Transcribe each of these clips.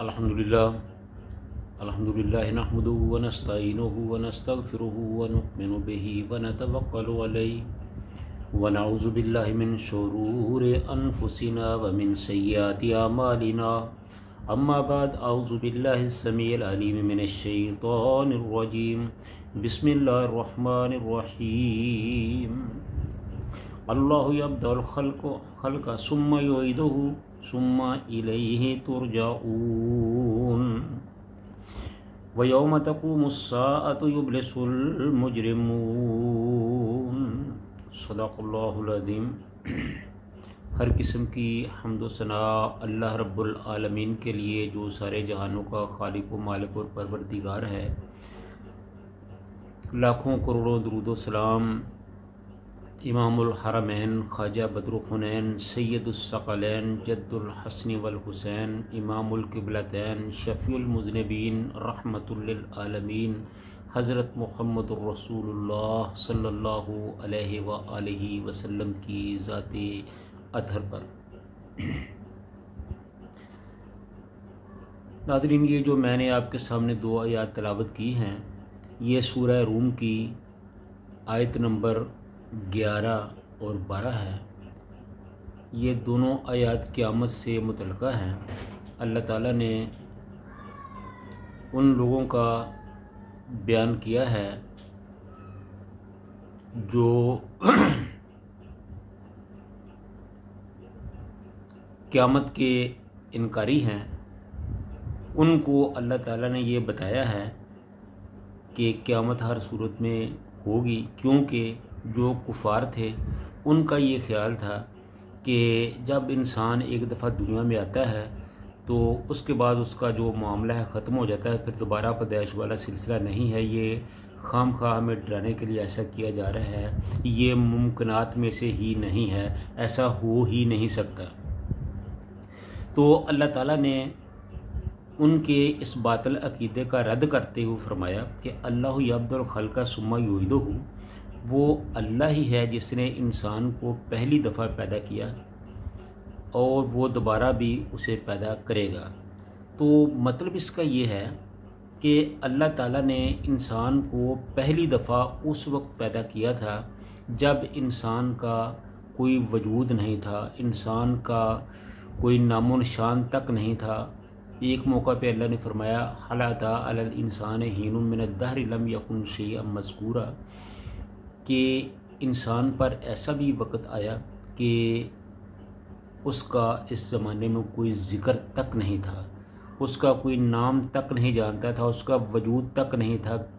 अल्हम्दुलिल्लाह नहमदुहु व नस्तईनुहु व नस्तगफिरुहु व नु'मिनु बिही व नतवक्कलु अलैहि व नऊज़ु बिल्लाहि मिन शुरूरि अनफुसिना व मिन सय्यिआति अमालिना अम्मा बाद अऊज़ु बिल्लाहिस समीइल अलीम मिनश शैतानिर रजीम बिस्मिल्लाहिर रहमानिर रहीम अल्लाहु यब्दअल खल्क़ सुम्मा युईदुहु सुम्मा इलैहि तुरजऊन व यौम तक़ूमुस्साअतु युब्लिसुल मुजरिमून। सदक़ल्लाहुल अज़ीम। हर किस्म की हम्द व सना अल्लाह रब्बुल आलमीन के लिए जो सारे जहानों का खालिक व मालिक और परवरदिगार है। लाखों करोड़ों दरूद व सलाम इमामुल हरमैन ख्वाजा बदरुखुनैन सैयदुस सकलैन जद्दुल हसन वल हुसैन इमामुल किबलतैन शफीउल मुज़निबीन रहमतुल लिल आलमीन हज़रत मुहम्मदुर रसूलुल्लाह सल्लल्लाहु अलैहि व आलिहि वसल्लम की ज़ाते अतहर पर। नाज़रीन, ये जो मैंने आपके सामने दो आयत तिलावत की हैं, ये सूरह रूम की आयत नंबर 11 और 12 है। ये दोनों आयत क़यामत से मुतल्लिक़ हैं। अल्लाह ताला ने उन लोगों का बयान किया है जो क़यामत के इनकारी हैं। उनको अल्लाह ताला ने ये बताया है कि क़यामत हर सूरत में होगी, क्योंकि जो कुफ़ार थे उनका ये ख्याल था कि जब इंसान एक दफ़ा दुनिया में आता है तो उसके बाद उसका जो मामला है ख़त्म हो जाता है, फिर दोबारा पैदाइश वाला सिलसिला नहीं है। ये खामखा हमें डराने के लिए ऐसा किया जा रहा है, ये मुमकिनात में से ही नहीं है, ऐसा हो ही नहीं सकता। तो अल्लाह ताला ने उनके इस बातिल अकीदे का रद्द करते हुए फरमाया कि अल्लाहु यब्दुल खल्क़ सुम्मा युईदुहु, वो अल्लाह ही है जिसने इंसान को पहली दफ़ा पैदा किया और वो दोबारा भी उसे पैदा करेगा। तो मतलब इसका ये है कि अल्लाह ताला ने इंसान को पहली दफ़ा उस वक्त पैदा किया था जब इंसान का कोई वजूद नहीं था, इंसान का कोई नामो निशान तक नहीं था। एक मौका पे अल्लाह ने फरमाया हल अता अलल इंसान हीनुम मिनद दहरि लम यकुन शैअन मज़कूरा, कि इंसान पर ऐसा भी वक्त आया कि उसका इस ज़माने में कोई ज़िक्र तक नहीं था, उसका कोई नाम तक नहीं जानता था, उसका वजूद तक नहीं था,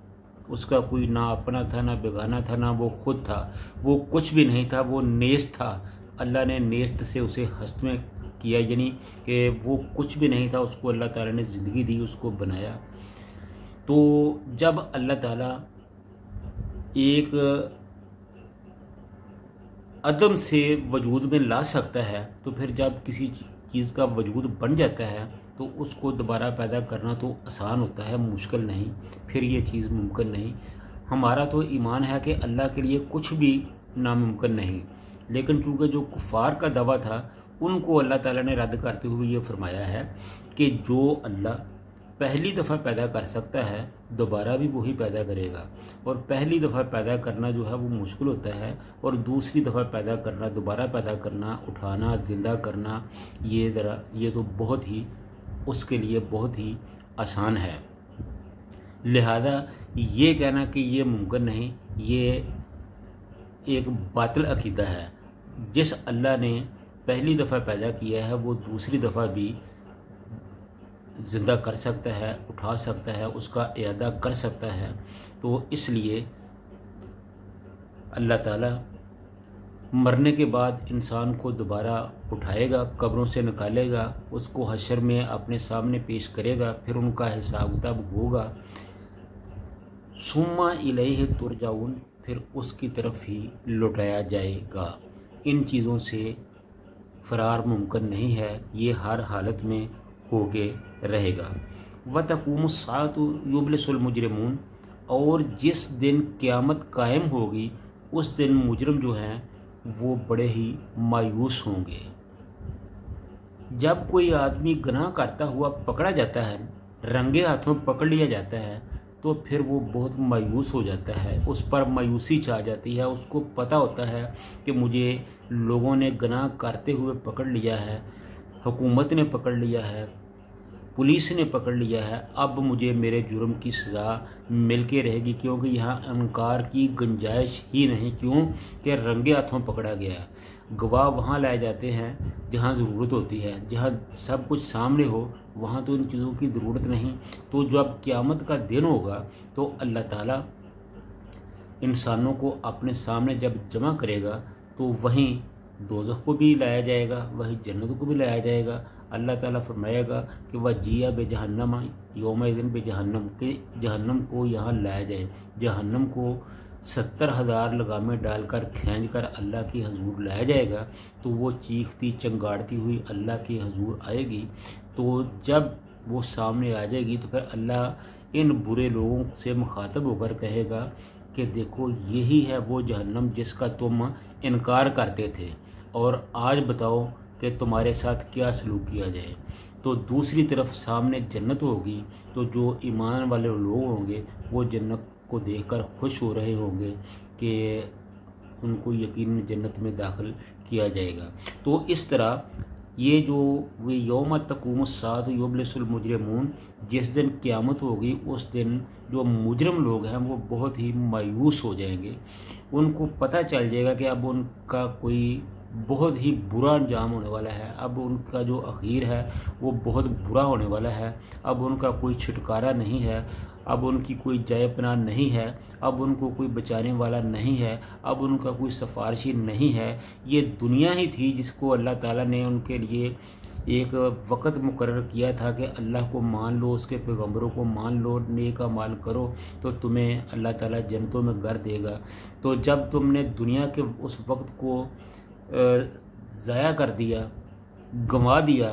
उसका कोई ना अपना था ना बेगाना था, ना वो खुद था, वो कुछ भी नहीं था, वो नेस्त था। अल्लाह ने नेस्त से उसे हस्त में किया, यानी कि वो कुछ भी नहीं था, उसको अल्लाह ताला ने ज़िंदगी दी, उसको बनाया। तो जब अल्लाह ताला एक अदम से वजूद में ला सकता है, तो फिर जब किसी चीज़ का वजूद बन जाता है तो उसको दोबारा पैदा करना तो आसान होता है, मुश्किल नहीं। फिर ये चीज़ मुमकिन नहीं। हमारा तो ईमान है कि अल्लाह के लिए कुछ भी नामुमकिन नहीं, लेकिन चूँकि जो कुफ़ार का दावा था उनको अल्लाह ताला ने रद्द करते हुए ये फरमाया है कि जो अल्लाह पहली दफ़ा पैदा कर सकता है दोबारा भी वही पैदा करेगा, और पहली दफ़ा पैदा करना जो है वो मुश्किल होता है, और दूसरी दफ़ा पैदा करना, दोबारा पैदा करना, उठाना, ज़िंदा करना, ये तो बहुत ही उसके लिए बहुत ही आसान है। लिहाजा ये कहना कि ये मुमकिन नहीं, ये एक बातिल अकीदा है। जिस अल्लाह ने पहली दफ़ा पैदा किया है वो दूसरी दफ़ा भी ज़िंदा कर सकता है, उठा सकता है, उसका इयादा कर सकता है। तो इसलिए अल्लाह ताला मरने के बाद इंसान को दोबारा उठाएगा, कब्रों से निकालेगा, उसको हशर में अपने सामने पेश करेगा, फिर उनका हिसाब किताब होगा। सुम्मा इलैहि तुरजाऊन, फिर उसकी तरफ ही लौटाया जाएगा। इन चीज़ों से फ़रार मुमकिन नहीं है, ये हर हालत में होके रहेगा। व तक़ूमुस्साअतु युब्लिसुल मुजरिमून, और जिस दिन क़यामत कायम होगी उस दिन मुजरिम जो हैं वो बड़े ही मायूस होंगे। जब कोई आदमी गुनाह करता हुआ पकड़ा जाता है, रंगे हाथों पकड़ लिया जाता है, तो फिर वो बहुत मायूस हो जाता है, उस पर मायूसी छा जाती है। उसको पता होता है कि मुझे लोगों ने गुनाह करते हुए पकड़ लिया है, हुकूमत ने पकड़ लिया है, पुलिस ने पकड़ लिया है, अब मुझे मेरे जुर्म की सज़ा मिल के रहेगी, क्योंकि यहाँ इनकार की गुंजाइश ही नहीं। क्यों कि रंगे हाथों पकड़ा गया है। गवाह वहाँ लाए जाते हैं जहाँ ज़रूरत होती है, जहाँ सब कुछ सामने हो, वहाँ तो इन चीज़ों की ज़रूरत नहीं। तो जब क़यामत का दिन होगा तो अल्लाह ताला इंसानों को अपने सामने जब जमा करेगा तो वहीं दोज़ख को भी लाया जाएगा, वहीं जन्नत को भी लाया जाएगा। अल्लाह ताला फरमाएगा कि वह जिया बे जहन्नम यौमइज़िन बे जहन्नम, के जहन्नम को यहाँ लाया जाए। जहन्नम को 70,000 लगामें डालकर खींच कर अल्लाह के हजूर लाया जाएगा, तो वो चीखती चंगाड़ती हुई अल्लाह के हजूर आएगी। तो जब वो सामने आ जाएगी तो फिर अल्लाह इन बुरे लोगों से मुखातब होकर कहेगा कि देखो यही है वो जहन्नम जिसका तुम इनकार करते थे, और आज बताओ कि तुम्हारे साथ क्या सलूक किया जाए। तो दूसरी तरफ सामने जन्नत होगी, तो जो ईमान वाले लोग होंगे वो जन्नत को देखकर खुश हो रहे होंगे कि उनको यकीन जन्नत में दाखिल किया जाएगा। तो इस तरह ये जो वे यौम तक़ूम अस्साअत युब्लिसुल मुजरिमून, जिस दिन क़यामत होगी उस दिन जो मुजरम लोग हैं वो बहुत ही मायूस हो जाएंगे। उनको पता चल जाएगा कि अब उनका कोई बहुत ही बुरा अंजाम होने वाला है, अब उनका जो आखिर है वो बहुत बुरा होने वाला है, अब उनका कोई छुटकारा नहीं है, अब उनकी कोई जाए पनाह नहीं है, अब उनको कोई बचाने वाला नहीं है, अब उनका कोई सिफारिशी नहीं है। ये दुनिया ही थी जिसको अल्लाह ताला ने उनके लिए एक वक़्त मुकर्रर किया था कि अल्लाह को मान लो, उसके पैगम्बरों को मान लो, नेक अमाल करो तो तुम्हें अल्लाह ताला जन्नतों में घर देगा। तो जब तुमने दुनिया के उस वक्त को ज़ाया कर दिया, गंवा दिया,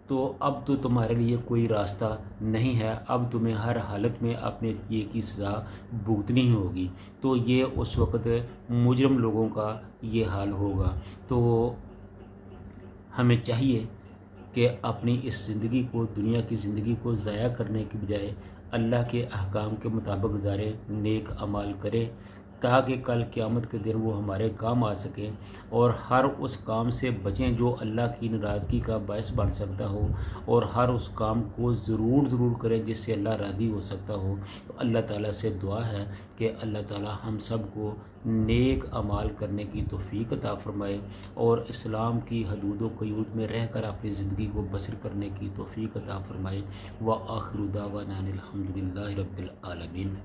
तो अब तो तुम्हारे लिए कोई रास्ता नहीं है, अब तुम्हें हर हालत में अपने किए की सज़ा भुगतनी ही होगी। तो ये उस वक़्त मुजरम लोगों का ये हाल होगा। तो हमें चाहिए कि अपनी इस ज़िंदगी को, दुनिया की ज़िंदगी को ज़ाया करने की बजाय अल्लाह के अहकाम के मुताबिक गुज़ारे, नेक अमाल करें, ताकि कल क़यामत के दिन वो हमारे काम आ सकें, और हर उस काम से बचें जो अल्लाह की नाराज़गी का बायस बन सकता हो, और हर उस काम को ज़रूर करें जिससे अल्लाह राज़ी हो सकता हो। तो अल्लाह ताला से दुआ है कि अल्लाह ताला हम सब को नेक अमाल करने की तौफ़ीक़ अता फ़रमाए, और इस्लाम की हदूद व क़यूद में रह कर अपनी ज़िंदगी को बसर करने की तौफ़ीक़ अता फ़रमाए। व आखिरु दावाना अनिल हम्दुलिल्लाहि रब्बिल आलमीन।